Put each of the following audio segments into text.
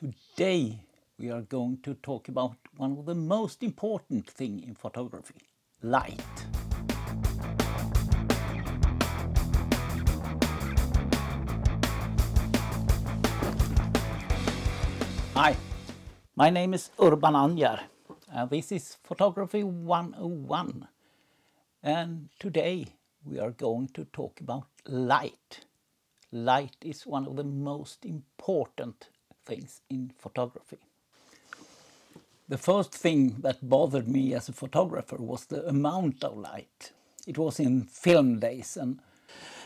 Today we are going to talk about one of the most important things in photography, light. Hi, my name is Urban Anjar and this is Photography 101, and today we are going to talk about light. Light is one of the most important things in photography. The first thing that bothered me as a photographer was the amount of light. It was in film days and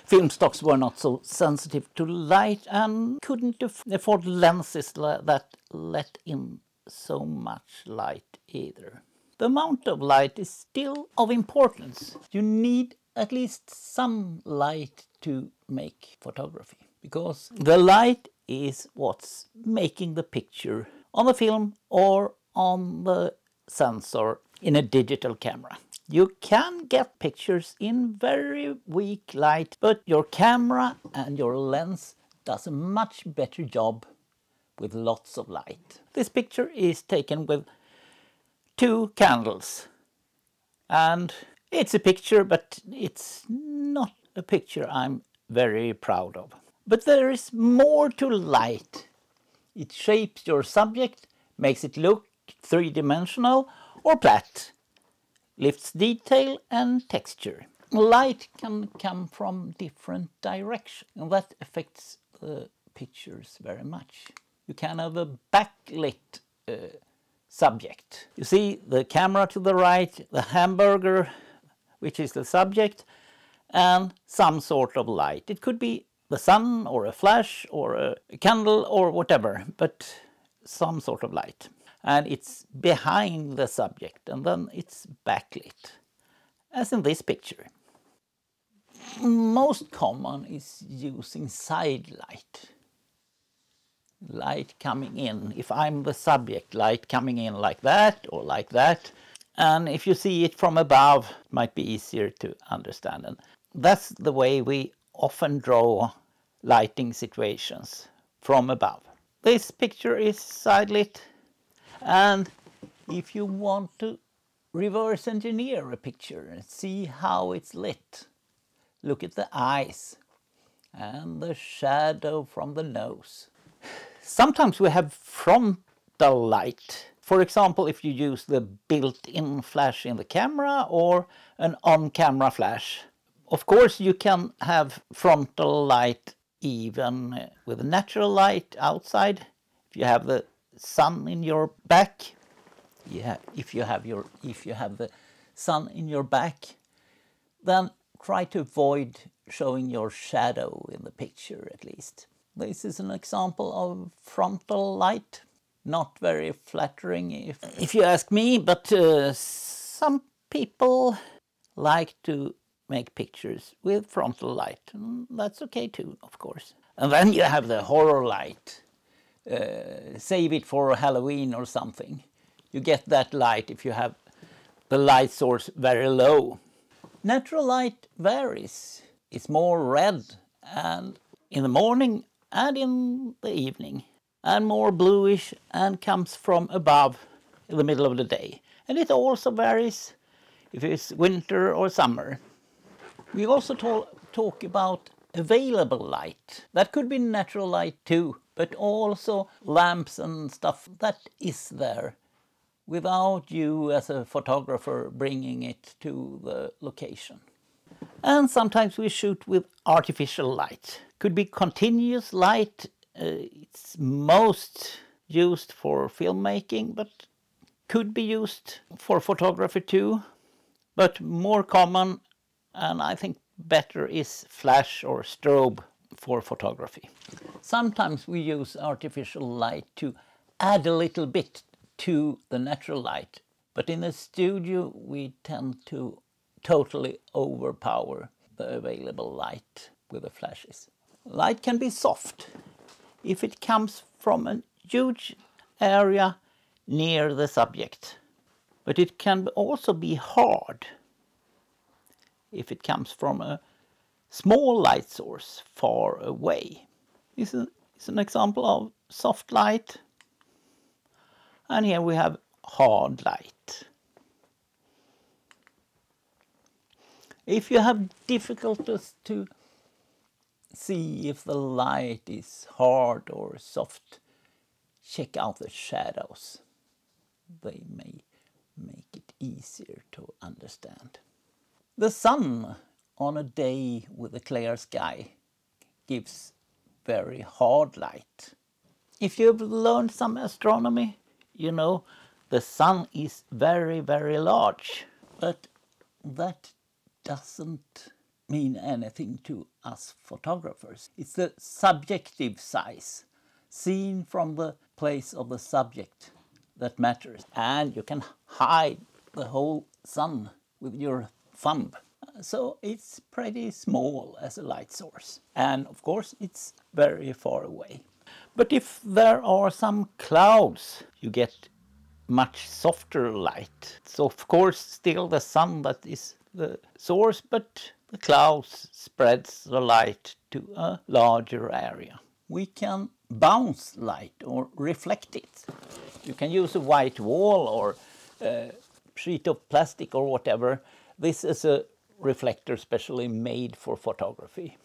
film stocks were not so sensitive to light and couldn't afford lenses that let in so much light either. The amount of light is still of importance. You need at least some light to make photography, because the light is what's making the picture on the film or on the sensor in a digital camera. You can get pictures in very weak light, but your camera and your lens does a much better job with lots of light. This picture is taken with 2 candles, and it's a picture, but it's not a picture I'm very proud of. But there is more to light. It shapes your subject, makes it look three-dimensional or flat, lifts detail and texture. Light can come from different directions, and that affects the pictures very much. You can have a backlit subject. You see the camera to the right, the hamburger, which is the subject, and some sort of light. It could be the sun or a flash or a candle or whatever, but some sort of light. And it's behind the subject, and then it's backlit, as in this picture. Most common is using side light. Light coming in. If I'm the subject, light coming in like that or like that. And if you see it from above, it might be easier to understand. And that's the way we often draw lighting situations, from above. This picture is side lit, and if you want to reverse engineer a picture and see how it's lit, look at the eyes and the shadow from the nose. Sometimes we have frontal light. For example, if you use the built-in flash in the camera or an on-camera flash. Of course, you can have frontal light even with natural light outside. If you have the sun in your back, if you have the sun in your back, then try to avoid showing your shadow in the picture at least. This is an example of frontal light. Not very flattering if you ask me, but some people like to make pictures with frontal light. And that's okay too, of course. And then you have the horror light. Save it for Halloween or something. You get that light if you have the light source very low. Natural light varies. It's more red and in the morning and in the evening, and more bluish and comes from above in the middle of the day. And it also varies if it's winter or summer. We also talk about available light. That could be natural light too, but also lamps and stuff that is there without you as a photographer bringing it to the location. And sometimes we shoot with artificial light. Could be continuous light. It's most used for filmmaking, but could be used for photography too. But more common, and I think better, is flash or strobe for photography. Sometimes we use artificial light to add a little bit to the natural light, but in the studio we tend to totally overpower the available light with the flashes. Light can be soft if it comes from a huge area near the subject, but it can also be hard if it comes from a small light source far away. This is an example of soft light And here we have hard light. If you have difficulties to see if the light is hard or soft, check out the shadows. They may make it easier to understand. The sun on a day with a clear sky gives very hard light. If you've learned some astronomy, you know the sun is very, very large. But that doesn't mean anything to us photographers. It's the subjective size, seen from the place of the subject, that matters. And you can hide the whole sun with your thumb. So it's pretty small as a light source. And of course it's very far away. But if there are some clouds, you get much softer light. So of course still the sun that is the source, but the clouds spreads the light to a larger area. We can bounce light or reflect it. You can use a white wall or a sheet of plastic or whatever. This is a reflector specially made for photography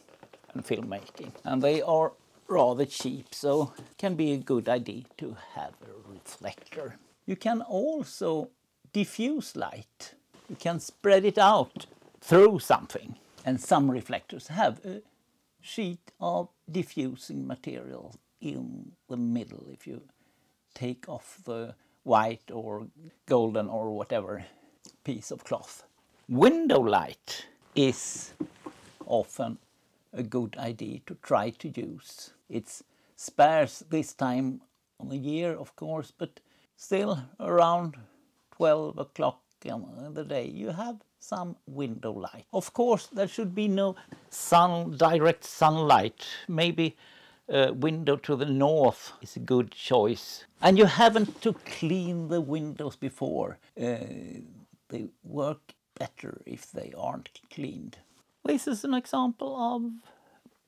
and filmmaking. And they are rather cheap, so it can be a good idea to have a reflector. You can also diffuse light. You can spread it out through something. And some reflectors have a sheet of diffusing material in the middle if you take off the white or golden or whatever piece of cloth. Window light is often a good idea to try to use. It's sparse this time of the year, of course, but still around 12 o'clock in the day you have some window light. Of course, there should be no direct sunlight. Maybe a window to the north is a good choice. And you haven't to clean the windows before. They work better if they aren't cleaned. This is an example of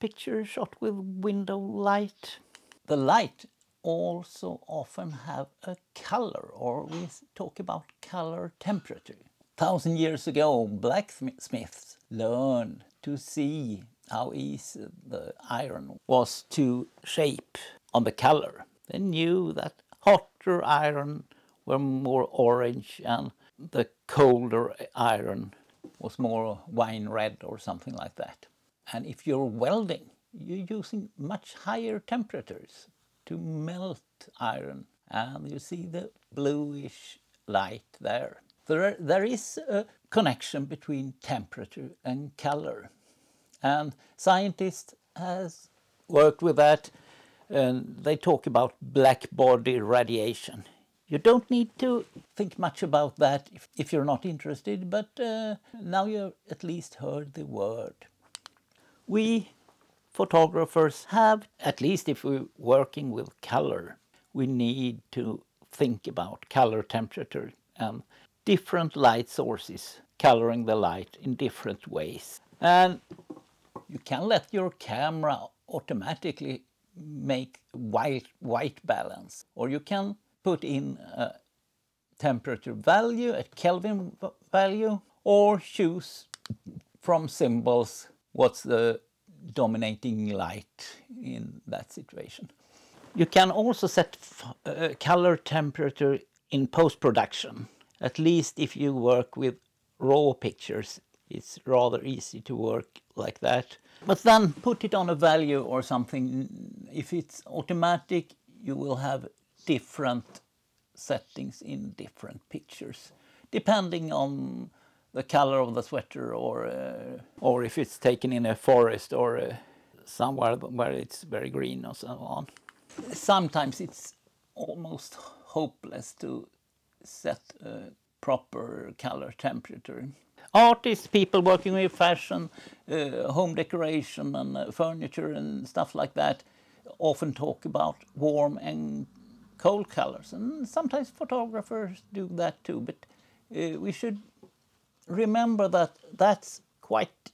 picture shot with window light. The light also often have a color, or we talk about color temperature. 1,000 years ago, blacksmiths learned to see how easy the iron was to shape on the color. They knew that hotter iron were more orange and the colder iron was more wine red or something like that. And if you're welding, you're using much higher temperatures to melt iron, and you see the bluish light there. There is a connection between temperature and color, and scientists has worked with that, and they talk about black body radiation. You don't need to think much about that if you're not interested, but now you've at least heard the word. We photographers have, at least if we're working with color, we need to think about color temperature and different light sources coloring the light in different ways. And you can let your camera automatically make white balance, or you can put in a temperature value, a Kelvin value, or choose from symbols what's the dominating light in that situation. You can also set color temperature in post-production. At least if you work with raw pictures, it's rather easy to work like that. But then put it on a value or something. If it's automatic, you will have different settings in different pictures, depending on the color of the sweater, or if it's taken in a forest or somewhere where it's very green or so on. Sometimes it's almost hopeless to set a proper color temperature. Artists, people working with fashion, home decoration and furniture and stuff like that often talk about warm and cold colors, and sometimes photographers do that too, but we should remember that that's quite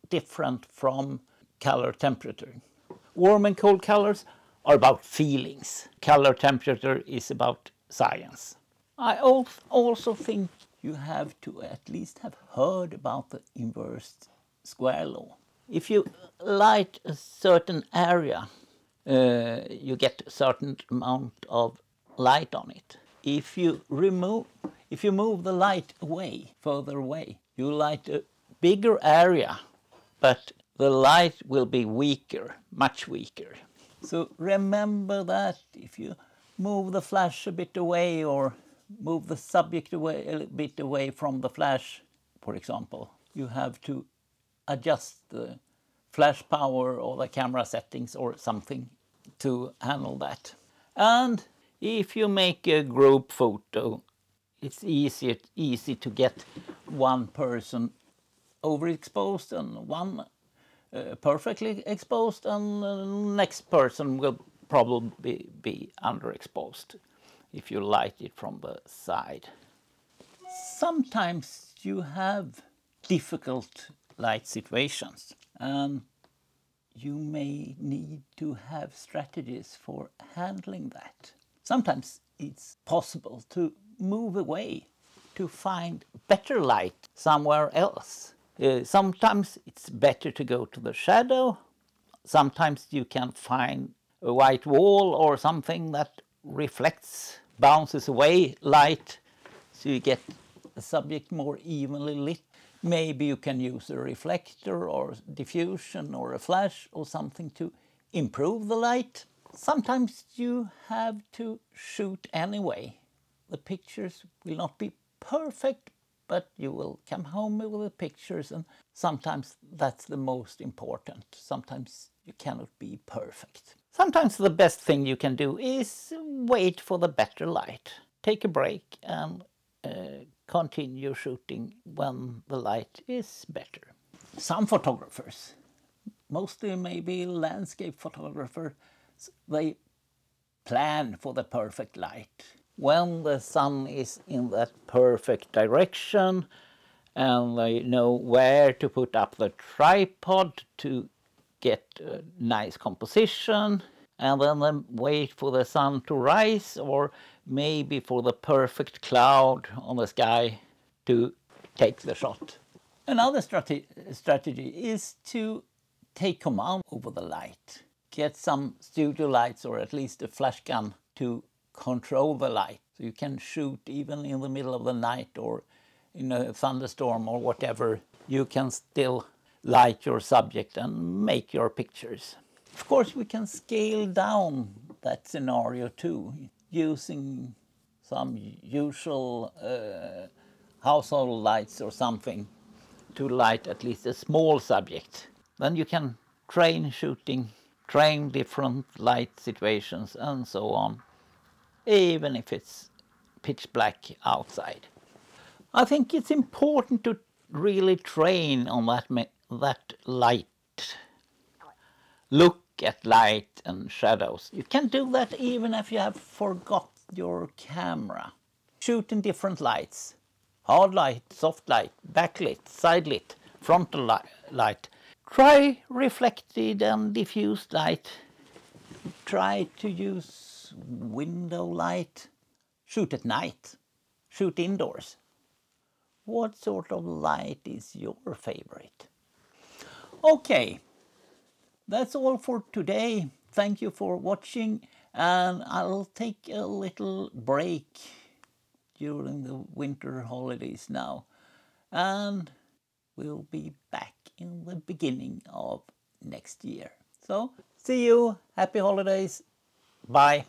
different from color temperature. Warm and cold colors are about feelings. Color temperature is about science. I also think you have to at least have heard about the inverse square law. If you light a certain area, you get a certain amount of light on it. If you move the light away, further away, you light a bigger area, but the light will be weaker, much weaker. So remember that if you move the flash a bit away or move the subject away a bit away from the flash, for example, you have to adjust the flash power or the camera settings or something to handle that. And if you make a group photo, it's easy to get one person overexposed and one perfectly exposed, and the next person will probably be underexposed if you light it from the side. Sometimes you have difficult light situations and you may need to have strategies for handling that. Sometimes it's possible to move away to find better light somewhere else. Sometimes it's better to go to the shadow. Sometimes you can find a white wall or something that reflects, bounces away light, so you get the subject more evenly lit. Maybe you can use a reflector or diffusion or a flash or something to improve the light. Sometimes you have to shoot anyway. The pictures will not be perfect, but you will come home with the pictures, and sometimes that's the most important. Sometimes you cannot be perfect. Sometimes the best thing you can do is wait for the better light. Take a break and continue shooting when the light is better. Some photographers, mostly maybe landscape photographers, they plan for the perfect light. When the sun is in that perfect direction and they know where to put up the tripod to get a nice composition, and then they wait for the sun to rise or maybe for the perfect cloud on the sky to take the shot. Another strategy is to take command over the light. Get some studio lights or at least a flash gun to control the light. So you can shoot even in the middle of the night or in a thunderstorm or whatever. You can still light your subject and make your pictures. Of course, we can scale down that scenario too, using some usual household lights or something to light at least a small subject. Then you can train shooting, train different light situations and so on, even if it's pitch black outside. I think it's important to really train on that light. Look at light and shadows. You can do that even if you have forgot your camera. Shoot in different lights. Hard light, soft light, backlit, side lit, frontal light. Try reflected and diffused light. Try to use window light. Shoot at night. Shoot indoors. What sort of light is your favorite? Okay, that's all for today. Thank you for watching, and I'll take a little break during the winter holidays now, and we'll be back in the beginning of next year. So, see you. Happy holidays. Bye.